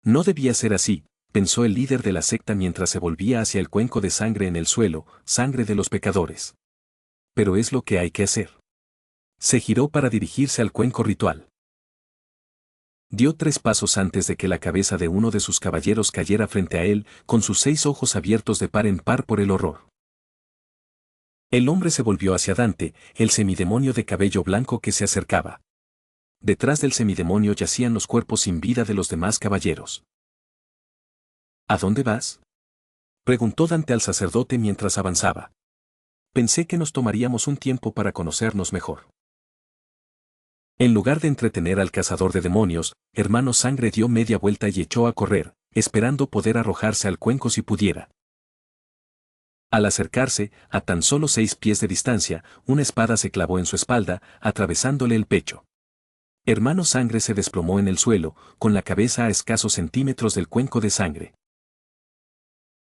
No debía ser así, pensó el líder de la secta mientras se volvía hacia el cuenco de sangre en el suelo, sangre de los pecadores. Pero es lo que hay que hacer. Se giró para dirigirse al cuenco ritual. Dio 3 pasos antes de que la cabeza de uno de sus caballeros cayera frente a él, con sus 6 ojos abiertos de par en par por el horror. El hombre se volvió hacia Dante, el semidemonio de cabello blanco que se acercaba. Detrás del semidemonio yacían los cuerpos sin vida de los demás caballeros. ¿A dónde vas?, preguntó Dante al sacerdote mientras avanzaba. Pensé que nos tomaríamos un tiempo para conocernos mejor. En lugar de entretener al cazador de demonios, hermano Sangre dio media vuelta y echó a correr, esperando poder arrojarse al cuenco si pudiera. Al acercarse, a tan solo 6 pies de distancia, una espada se clavó en su espalda, atravesándole el pecho. Hermano Sangre se desplomó en el suelo, con la cabeza a escasos centímetros del cuenco de sangre.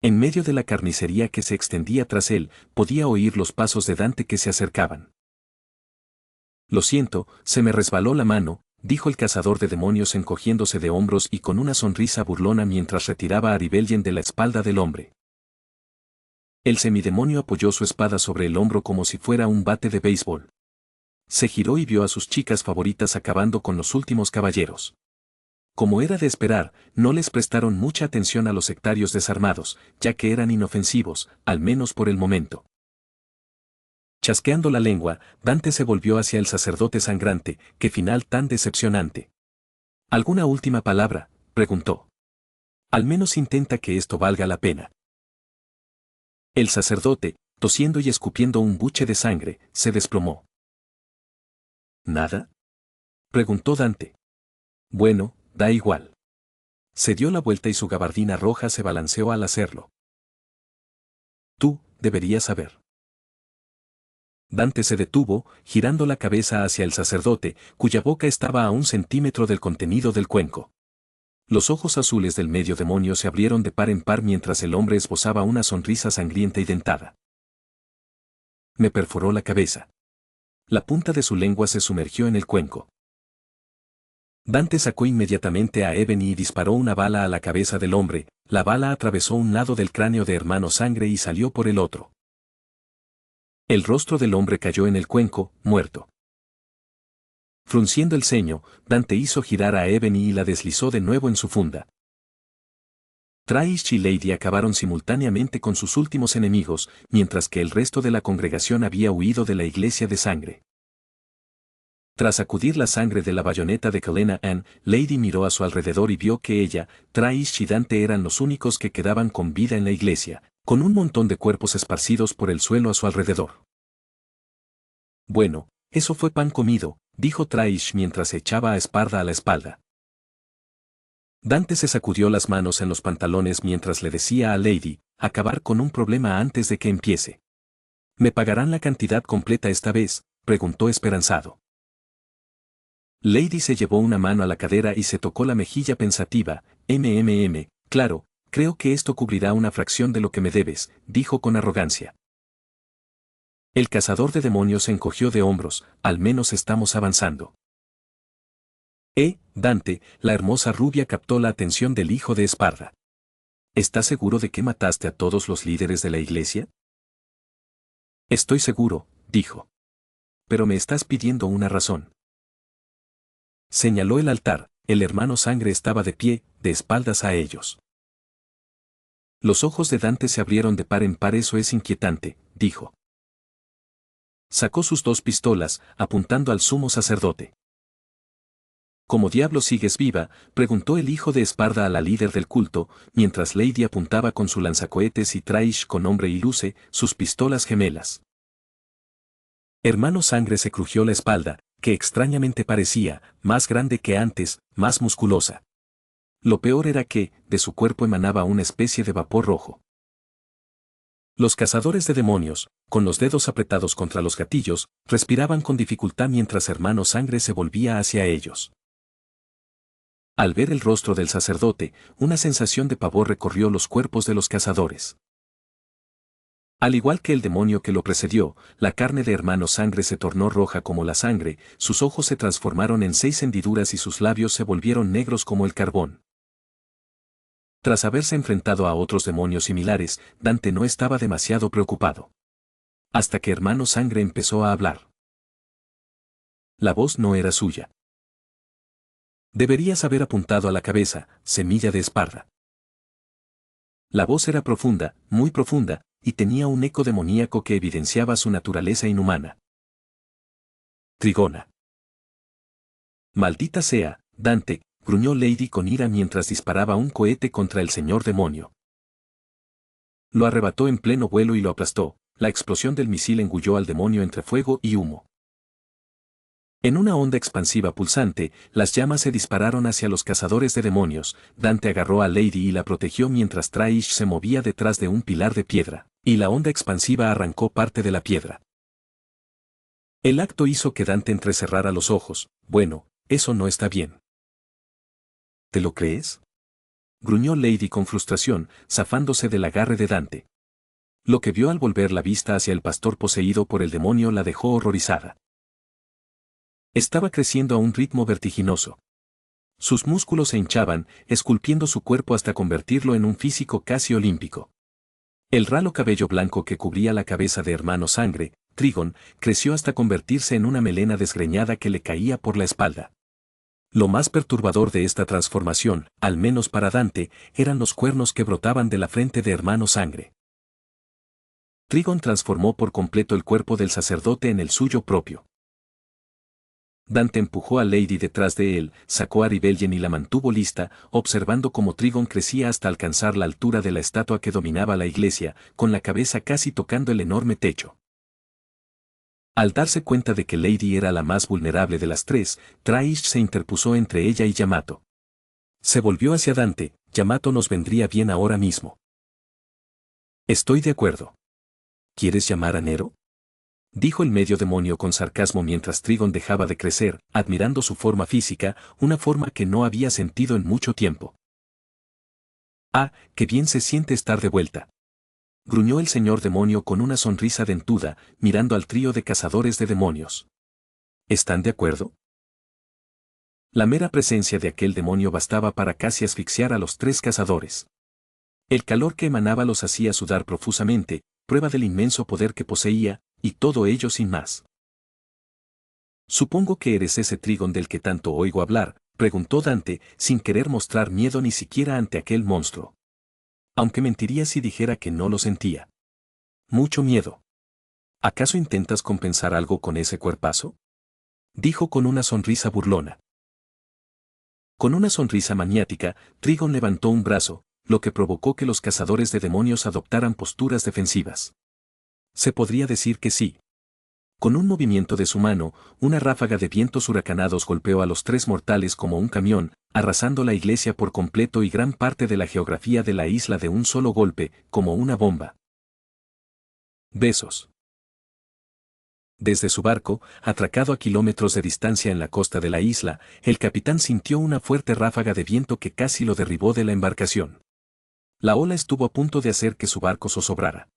En medio de la carnicería que se extendía tras él, podía oír los pasos de Dante que se acercaban. Lo siento, se me resbaló la mano, dijo el cazador de demonios encogiéndose de hombros y con una sonrisa burlona mientras retiraba a Rebellion de la espalda del hombre. El semidemonio apoyó su espada sobre el hombro como si fuera un bate de béisbol. Se giró y vio a sus chicas favoritas acabando con los últimos caballeros. Como era de esperar, no les prestaron mucha atención a los sectarios desarmados, ya que eran inofensivos, al menos por el momento. Chasqueando la lengua, Dante se volvió hacia el sacerdote sangrante, qué final tan decepcionante. ¿Alguna última palabra?, preguntó. Al menos intenta que esto valga la pena. El sacerdote, tosiendo y escupiendo un buche de sangre, se desplomó. ¿Nada? Preguntó Dante. Bueno, da igual. Se dio la vuelta y su gabardina roja se balanceó al hacerlo. Tú, deberías saber. Dante se detuvo, girando la cabeza hacia el sacerdote, cuya boca estaba a 1 centímetro del contenido del cuenco. Los ojos azules del medio demonio se abrieron de par en par mientras el hombre esbozaba una sonrisa sangrienta y dentada. Me perforó la cabeza. La punta de su lengua se sumergió en el cuenco. Dante sacó inmediatamente a Ebony y disparó una bala a la cabeza del hombre. La bala atravesó un lado del cráneo de Hermano Sangre y salió por el otro. El rostro del hombre cayó en el cuenco, muerto. Frunciendo el ceño, Dante hizo girar a Ebony y la deslizó de nuevo en su funda. Traish y Lady acabaron simultáneamente con sus últimos enemigos, mientras que el resto de la congregación había huido de la iglesia de sangre. Tras sacudir la sangre de la bayoneta de Helena Ann, Lady miró a su alrededor y vio que ella, Traish y Dante eran los únicos que quedaban con vida en la iglesia, con un montón de cuerpos esparcidos por el suelo a su alrededor. Bueno, eso fue pan comido, dijo Traish mientras echaba a Esparda a la espalda. Dante se sacudió las manos en los pantalones mientras le decía a Lady, acabar con un problema antes de que empiece. ¿Me pagarán la cantidad completa esta vez?, preguntó esperanzado. Lady se llevó una mano a la cadera y se tocó la mejilla pensativa. Claro, creo que esto cubrirá una fracción de lo que me debes, dijo con arrogancia. El cazador de demonios se encogió de hombros, al menos estamos avanzando. Dante, la hermosa rubia captó la atención del hijo de Esparda. ¿Estás seguro de que mataste a todos los líderes de la iglesia? Estoy seguro, dijo. Pero me estás pidiendo una razón. Señaló el altar, el Hermano Sangre estaba de pie, de espaldas a ellos. Los ojos de Dante se abrieron de par en par. Eso es inquietante, dijo. Sacó sus 2 pistolas, apuntando al sumo sacerdote. ¿Cómo diablos sigues viva?, preguntó el hijo de Esparda a la líder del culto, mientras Lady apuntaba con su lanzacohetes y Traish con Hombre y Luce, sus pistolas gemelas. Hermano Sangre se crujió la espalda, que extrañamente parecía, más grande que antes, más musculosa. Lo peor era que, de su cuerpo emanaba una especie de vapor rojo. Los cazadores de demonios, con los dedos apretados contra los gatillos, respiraban con dificultad mientras Hermano Sangre se volvía hacia ellos. Al ver el rostro del sacerdote, una sensación de pavor recorrió los cuerpos de los cazadores. Al igual que el demonio que lo precedió, la carne de Hermano Sangre se tornó roja como la sangre, sus ojos se transformaron en 6 hendiduras y sus labios se volvieron negros como el carbón. Tras haberse enfrentado a otros demonios similares, Dante no estaba demasiado preocupado. Hasta que Hermano Sangre empezó a hablar. La voz no era suya. Deberías haber apuntado a la cabeza, semilla de Esparda. La voz era profunda, muy profunda, y tenía un eco demoníaco que evidenciaba su naturaleza inhumana. Trigona. Maldita sea, Dante, gruñó Lady con ira mientras disparaba un cohete contra el señor demonio. Lo arrebató en pleno vuelo y lo aplastó. La explosión del misil engulló al demonio entre fuego y humo. En una onda expansiva pulsante, las llamas se dispararon hacia los cazadores de demonios. Dante agarró a Lady y la protegió mientras Traish se movía detrás de un pilar de piedra, y la onda expansiva arrancó parte de la piedra. El acto hizo que Dante entrecerrara los ojos. Bueno, eso no está bien. ¿Te lo crees?, gruñó Lady con frustración, zafándose del agarre de Dante. Lo que vio al volver la vista hacia el pastor poseído por el demonio la dejó horrorizada. Estaba creciendo a un ritmo vertiginoso. Sus músculos se hinchaban, esculpiendo su cuerpo hasta convertirlo en un físico casi olímpico. El ralo cabello blanco que cubría la cabeza de Hermano Sangre, Trigon, creció hasta convertirse en una melena desgreñada que le caía por la espalda. Lo más perturbador de esta transformación, al menos para Dante, eran los cuernos que brotaban de la frente de Hermano Sangre. Trigon transformó por completo el cuerpo del sacerdote en el suyo propio. Dante empujó a Lady detrás de él, sacó a Rebellion y la mantuvo lista, observando cómo Trigon crecía hasta alcanzar la altura de la estatua que dominaba la iglesia, con la cabeza casi tocando el enorme techo. Al darse cuenta de que Lady era la más vulnerable de las tres, Traish se interpuso entre ella y Yamato. Se volvió hacia Dante. Yamato nos vendría bien ahora mismo. Estoy de acuerdo. ¿Quieres llamar a Nero? Dijo el medio demonio con sarcasmo mientras Trigon dejaba de crecer, admirando su forma física, una forma que no había sentido en mucho tiempo. Ah, qué bien se siente estar de vuelta. Gruñó el señor demonio con una sonrisa dentuda, mirando al trío de cazadores de demonios. ¿Están de acuerdo? La mera presencia de aquel demonio bastaba para casi asfixiar a los tres cazadores. El calor que emanaba los hacía sudar profusamente, prueba del inmenso poder que poseía, y todo ello sin más. Supongo que eres ese Trigon del que tanto oigo hablar, preguntó Dante, sin querer mostrar miedo ni siquiera ante aquel monstruo. Aunque mentiría si dijera que no lo sentía. Mucho miedo. ¿Acaso intentas compensar algo con ese cuerpazo? Dijo con una sonrisa burlona. Con una sonrisa maniática, Trigon levantó un brazo, lo que provocó que los cazadores de demonios adoptaran posturas defensivas. Se podría decir que sí. Con un movimiento de su mano, una ráfaga de vientos huracanados golpeó a los tres mortales como un camión, arrasando la iglesia por completo y gran parte de la geografía de la isla de un solo golpe, como una bomba. Besos. Desde su barco, atracado a kilómetros de distancia en la costa de la isla, el capitán sintió una fuerte ráfaga de viento que casi lo derribó de la embarcación. La ola estuvo a punto de hacer que su barco zozobrara.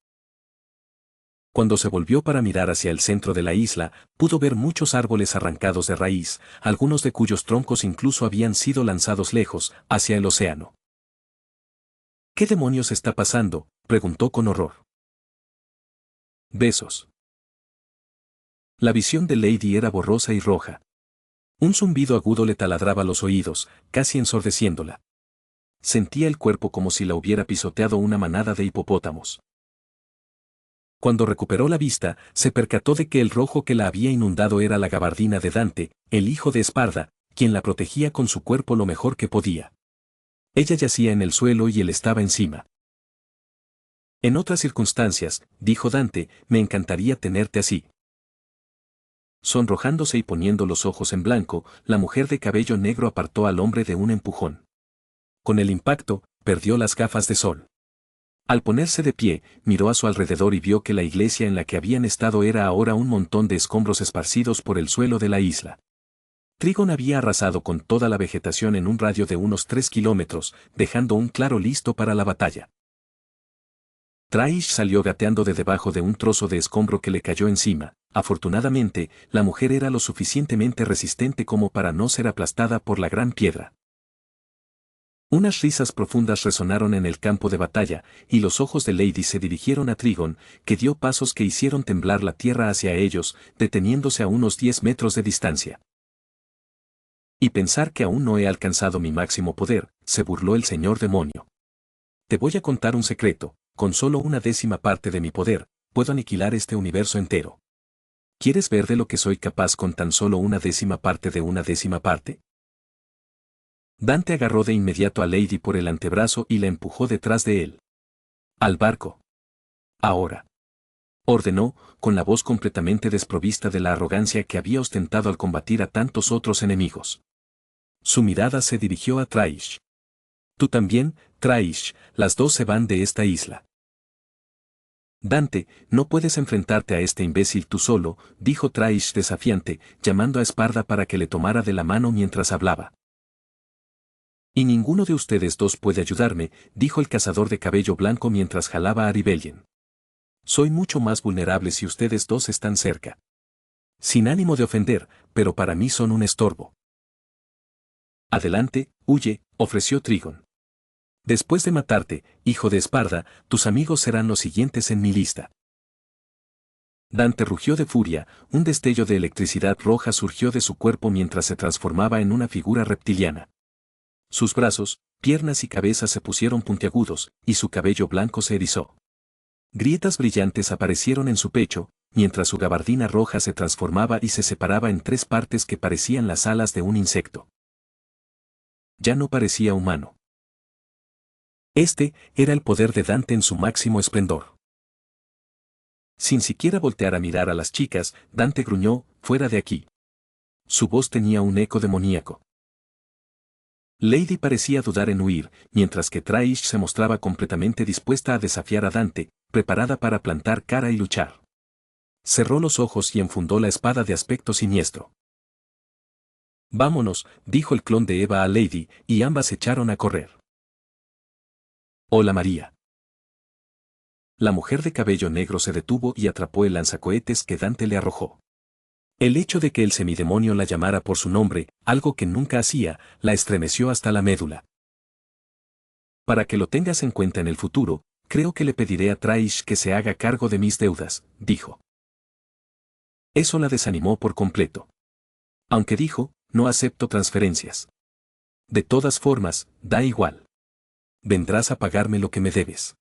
Cuando se volvió para mirar hacia el centro de la isla, pudo ver muchos árboles arrancados de raíz, algunos de cuyos troncos incluso habían sido lanzados lejos, hacia el océano. ¿Qué demonios está pasando?, preguntó con horror. Besos. La visión de Lady era borrosa y roja. Un zumbido agudo le taladraba los oídos, casi ensordeciéndola. Sentía el cuerpo como si la hubiera pisoteado una manada de hipopótamos. Cuando recuperó la vista, se percató de que el rojo que la había inundado era la gabardina de Dante, el hijo de Esparda, quien la protegía con su cuerpo lo mejor que podía. Ella yacía en el suelo y él estaba encima. En otras circunstancias, dijo Dante, me encantaría tenerte así. Sonrojándose y poniendo los ojos en blanco, la mujer de cabello negro apartó al hombre de un empujón. Con el impacto, perdió las gafas de sol. Al ponerse de pie, miró a su alrededor y vio que la iglesia en la que habían estado era ahora un montón de escombros esparcidos por el suelo de la isla. Trigon había arrasado con toda la vegetación en un radio de unos 3 kilómetros, dejando un claro listo para la batalla. Traish salió gateando de debajo de un trozo de escombro que le cayó encima. Afortunadamente, la mujer era lo suficientemente resistente como para no ser aplastada por la gran piedra. Unas risas profundas resonaron en el campo de batalla, y los ojos de Lady se dirigieron a Trigon, que dio pasos que hicieron temblar la tierra hacia ellos, deteniéndose a unos 10 metros de distancia. Y pensar que aún no he alcanzado mi máximo poder, se burló el señor demonio. Te voy a contar un secreto, con solo una décima parte de mi poder, puedo aniquilar este universo entero. ¿Quieres ver de lo que soy capaz con tan solo una décima parte de una décima parte? Dante agarró de inmediato a Lady por el antebrazo y la empujó detrás de él. Al barco. Ahora. Ordenó, con la voz completamente desprovista de la arrogancia que había ostentado al combatir a tantos otros enemigos. Su mirada se dirigió a Traish. Tú también, Traish, las dos se van de esta isla. Dante, no puedes enfrentarte a este imbécil tú solo, dijo Traish desafiante, llamando a Esparda para que le tomara de la mano mientras hablaba. Y ninguno de ustedes dos puede ayudarme, dijo el cazador de cabello blanco mientras jalaba a Rebellion. Soy mucho más vulnerable si ustedes dos están cerca. Sin ánimo de ofender, pero para mí son un estorbo. Adelante, huye, ofreció Trigon. Después de matarte, hijo de Esparda, tus amigos serán los siguientes en mi lista. Dante rugió de furia, un destello de electricidad roja surgió de su cuerpo mientras se transformaba en una figura reptiliana. Sus brazos, piernas y cabeza se pusieron puntiagudos, y su cabello blanco se erizó. Grietas brillantes aparecieron en su pecho, mientras su gabardina roja se transformaba y se separaba en 3 partes que parecían las alas de un insecto. Ya no parecía humano. Este era el poder de Dante en su máximo esplendor. Sin siquiera voltear a mirar a las chicas, Dante gruñó, fuera de aquí. Su voz tenía un eco demoníaco. Lady parecía dudar en huir, mientras que Traish se mostraba completamente dispuesta a desafiar a Dante, preparada para plantar cara y luchar. Cerró los ojos y enfundó la espada de aspecto siniestro. Vámonos, dijo el clon de Eva a Lady, y ambas echaron a correr. Hola María. La mujer de cabello negro se detuvo y atrapó el lanzacohetes que Dante le arrojó. El hecho de que el semidemonio la llamara por su nombre, algo que nunca hacía, la estremeció hasta la médula. Para que lo tengas en cuenta en el futuro, creo que le pediré a Traish que se haga cargo de mis deudas, dijo. Eso la desanimó por completo. Aunque dijo, no acepto transferencias. De todas formas, da igual. Vendrás a pagarme lo que me debes.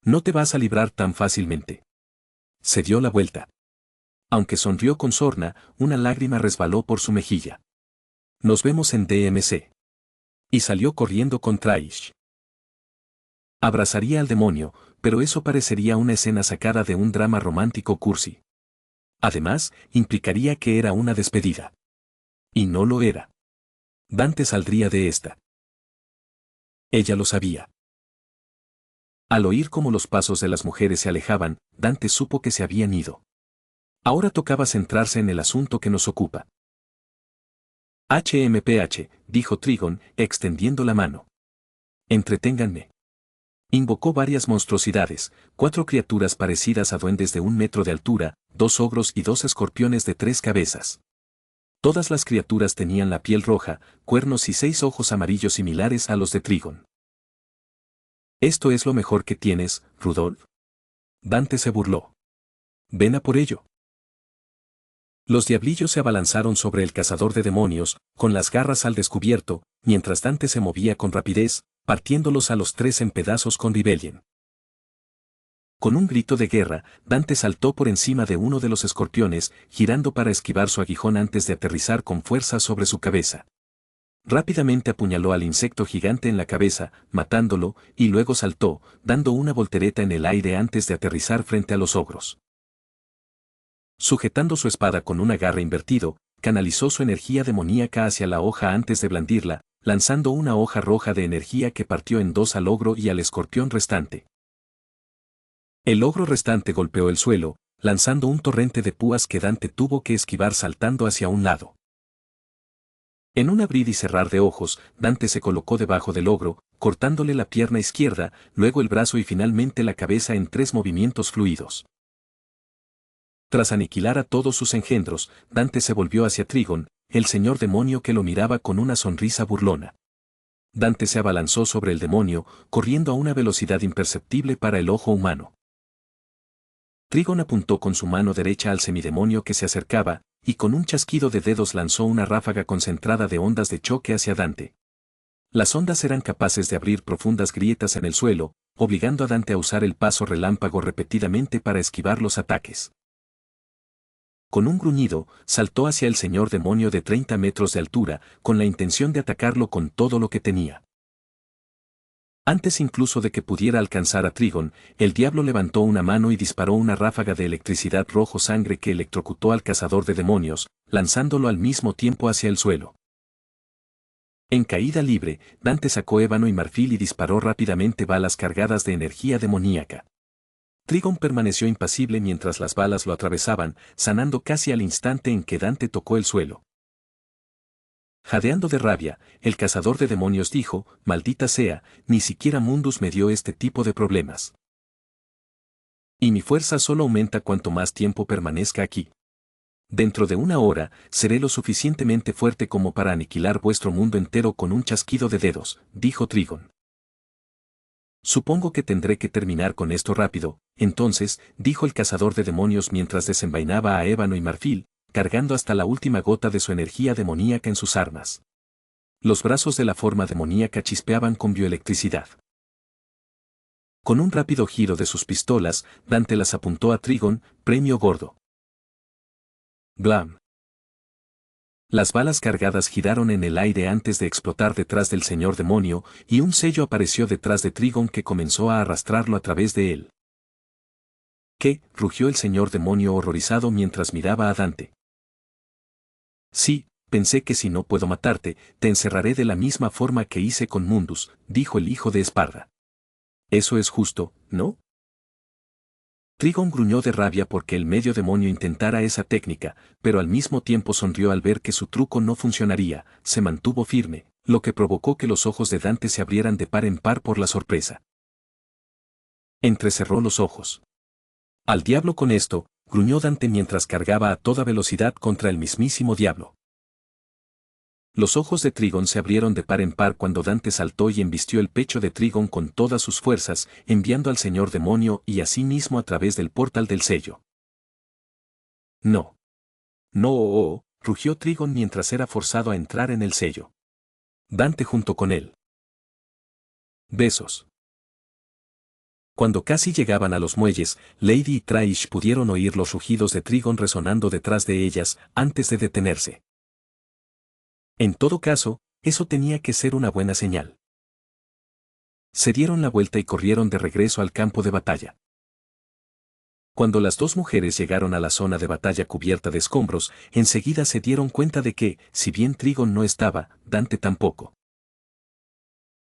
No te vas a librar tan fácilmente. Se dio la vuelta. Aunque sonrió con sorna, una lágrima resbaló por su mejilla. Nos vemos en DMC. Y salió corriendo con Traish. Abrazaría al demonio, pero eso parecería una escena sacada de un drama romántico cursi. Además, implicaría que era una despedida. Y no lo era. Dante saldría de esta. Ella lo sabía. Al oír cómo los pasos de las mujeres se alejaban, Dante supo que se habían ido. Ahora tocaba centrarse en el asunto que nos ocupa. HMPH, dijo Trigon, extendiendo la mano. Entreténganme. Invocó varias monstruosidades, 4 criaturas parecidas a duendes de 1 metro de altura, 2 ogros y 2 escorpiones de 3 cabezas. Todas las criaturas tenían la piel roja, cuernos y 6 ojos amarillos similares a los de Trigon. Esto es lo mejor que tienes, Rudolf. Dante se burló. Ven a por ello. Los diablillos se abalanzaron sobre el cazador de demonios, con las garras al descubierto, mientras Dante se movía con rapidez, partiéndolos a los 3 en pedazos con Rebellion. Con un grito de guerra, Dante saltó por encima de uno de los escorpiones, girando para esquivar su aguijón antes de aterrizar con fuerza sobre su cabeza. Rápidamente apuñaló al insecto gigante en la cabeza, matándolo, y luego saltó, dando una voltereta en el aire antes de aterrizar frente a los ogros. Sujetando su espada con un agarre invertido, canalizó su energía demoníaca hacia la hoja antes de blandirla, lanzando una hoja roja de energía que partió en 2 al ogro y al escorpión restante. El ogro restante golpeó el suelo, lanzando un torrente de púas que Dante tuvo que esquivar saltando hacia un lado. En un abrir y cerrar de ojos, Dante se colocó debajo del ogro, cortándole la pierna izquierda, luego el brazo y finalmente la cabeza en 3 movimientos fluidos. Tras aniquilar a todos sus engendros, Dante se volvió hacia Trigon, el señor demonio que lo miraba con una sonrisa burlona. Dante se abalanzó sobre el demonio, corriendo a una velocidad imperceptible para el ojo humano. Trigon apuntó con su mano derecha al semidemonio que se acercaba, y con un chasquido de dedos lanzó una ráfaga concentrada de ondas de choque hacia Dante. Las ondas eran capaces de abrir profundas grietas en el suelo, obligando a Dante a usar el paso relámpago repetidamente para esquivar los ataques. Con un gruñido, saltó hacia el señor demonio de 30 metros de altura, con la intención de atacarlo con todo lo que tenía. Antes incluso de que pudiera alcanzar a Trigon, el diablo levantó una mano y disparó una ráfaga de electricidad rojo sangre que electrocutó al cazador de demonios, lanzándolo al mismo tiempo hacia el suelo. En caída libre, Dante sacó ébano y marfil y disparó rápidamente balas cargadas de energía demoníaca. Trigon permaneció impasible mientras las balas lo atravesaban, sanando casi al instante en que Dante tocó el suelo. Jadeando de rabia, el cazador de demonios dijo, maldita sea, ni siquiera Mundus me dio este tipo de problemas. Y mi fuerza solo aumenta cuanto más tiempo permanezca aquí. Dentro de 1 hora, seré lo suficientemente fuerte como para aniquilar vuestro mundo entero con un chasquido de dedos, dijo Trigon. Supongo que tendré que terminar con esto rápido, entonces, dijo el cazador de demonios mientras desenvainaba a ébano y marfil, cargando hasta la última gota de su energía demoníaca en sus armas. Los brazos de la forma demoníaca chispeaban con bioelectricidad. Con un rápido giro de sus pistolas, Dante las apuntó a Trigon, premio gordo. Blam. Las balas cargadas giraron en el aire antes de explotar detrás del señor demonio, y un sello apareció detrás de Trigon que comenzó a arrastrarlo a través de él. ¿Qué? Rugió el señor demonio horrorizado mientras miraba a Dante. Sí, pensé que si no puedo matarte, te encerraré de la misma forma que hice con Mundus, dijo el hijo de Esparda. Eso es justo, ¿no? Trigon gruñó de rabia porque el medio demonio intentara esa técnica, pero al mismo tiempo sonrió al ver que su truco no funcionaría, se mantuvo firme, lo que provocó que los ojos de Dante se abrieran de par en par por la sorpresa. Entrecerró los ojos. Al diablo con esto, gruñó Dante mientras cargaba a toda velocidad contra el mismísimo diablo. Los ojos de Trigon se abrieron de par en par cuando Dante saltó y embistió el pecho de Trigon con todas sus fuerzas, enviando al señor demonio y a sí mismo a través del portal del sello. No. No, rugió Trigon mientras era forzado a entrar en el sello. Dante junto con él. Besos. Cuando casi llegaban a los muelles, Lady y Traish pudieron oír los rugidos de Trigon resonando detrás de ellas antes de detenerse. En todo caso, eso tenía que ser una buena señal. Se dieron la vuelta y corrieron de regreso al campo de batalla. Cuando las dos mujeres llegaron a la zona de batalla cubierta de escombros, enseguida se dieron cuenta de que, si bien Trigon no estaba, Dante tampoco.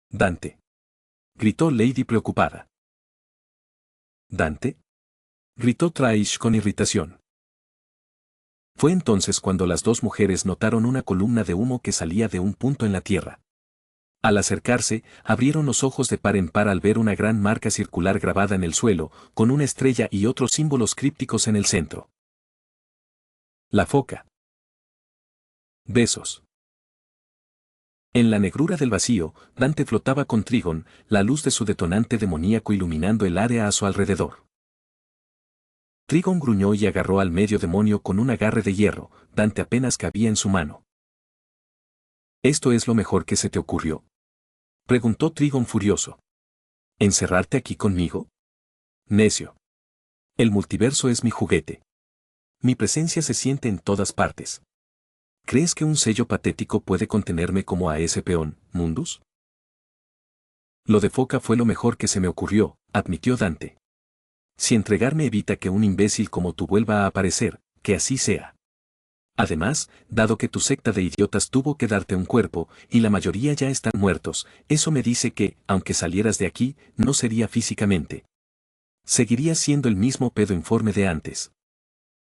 «Dante», gritó Lady preocupada. «¿Dante?», gritó Traish con irritación. Fue entonces cuando las dos mujeres notaron una columna de humo que salía de un punto en la tierra. Al acercarse, abrieron los ojos de par en par al ver una gran marca circular grabada en el suelo, con una estrella y otros símbolos crípticos en el centro. La foca. Besos. En la negrura del vacío, Dante flotaba con Trigon, la luz de su detonante demoníaco iluminando el área a su alrededor. Trigon gruñó y agarró al medio demonio con un agarre de hierro, Dante apenas cabía en su mano. ¿Esto es lo mejor que se te ocurrió?, preguntó Trigon furioso. ¿Encerrarte aquí conmigo? Necio. El multiverso es mi juguete. Mi presencia se siente en todas partes. ¿Crees que un sello patético puede contenerme como a ese peón, Mundus? Lo de foca fue lo mejor que se me ocurrió, admitió Dante. Si entregarme evita que un imbécil como tú vuelva a aparecer, que así sea. Además, dado que tu secta de idiotas tuvo que darte un cuerpo, y la mayoría ya están muertos, eso me dice que, aunque salieras de aquí, no sería físicamente. Seguirías siendo el mismo pedo informe de antes.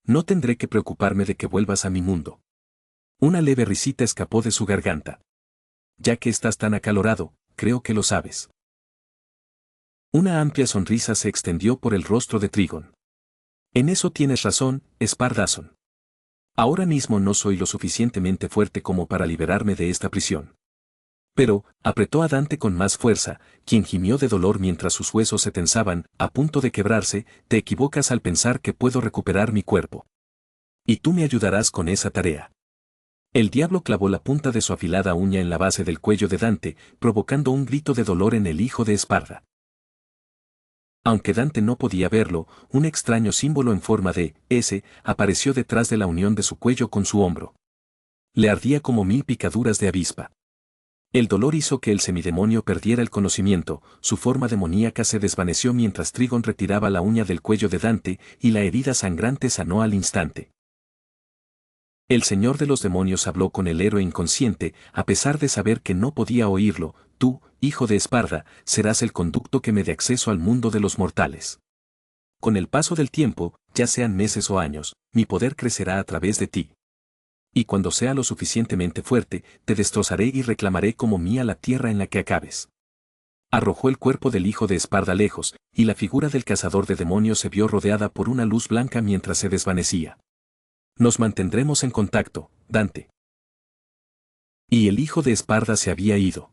No tendré que preocuparme de que vuelvas a mi mundo. Una leve risita escapó de su garganta. Ya que estás tan acalorado, creo que lo sabes. Una amplia sonrisa se extendió por el rostro de Trigon. En eso tienes razón, Spardazon. Ahora mismo no soy lo suficientemente fuerte como para liberarme de esta prisión. Pero, apretó a Dante con más fuerza, quien gimió de dolor mientras sus huesos se tensaban, a punto de quebrarse, te equivocas al pensar que puedo recuperar mi cuerpo. Y tú me ayudarás con esa tarea. El diablo clavó la punta de su afilada uña en la base del cuello de Dante, provocando un grito de dolor en el hijo de Esparda. Aunque Dante no podía verlo, un extraño símbolo en forma de S apareció detrás de la unión de su cuello con su hombro. Le ardía como 1000 picaduras de avispa. El dolor hizo que el semidemonio perdiera el conocimiento, su forma demoníaca se desvaneció mientras Trigon retiraba la uña del cuello de Dante y la herida sangrante sanó al instante. El señor de los demonios habló con el héroe inconsciente, a pesar de saber que no podía oírlo. Tú, hijo de Esparda, serás el conducto que me dé acceso al mundo de los mortales. Con el paso del tiempo, ya sean meses o años, mi poder crecerá a través de ti. Y cuando sea lo suficientemente fuerte, te destrozaré y reclamaré como mía la tierra en la que acabes. Arrojó el cuerpo del hijo de Esparda lejos, y la figura del cazador de demonios se vio rodeada por una luz blanca mientras se desvanecía. Nos mantendremos en contacto, Dante. Y el hijo de Esparda se había ido.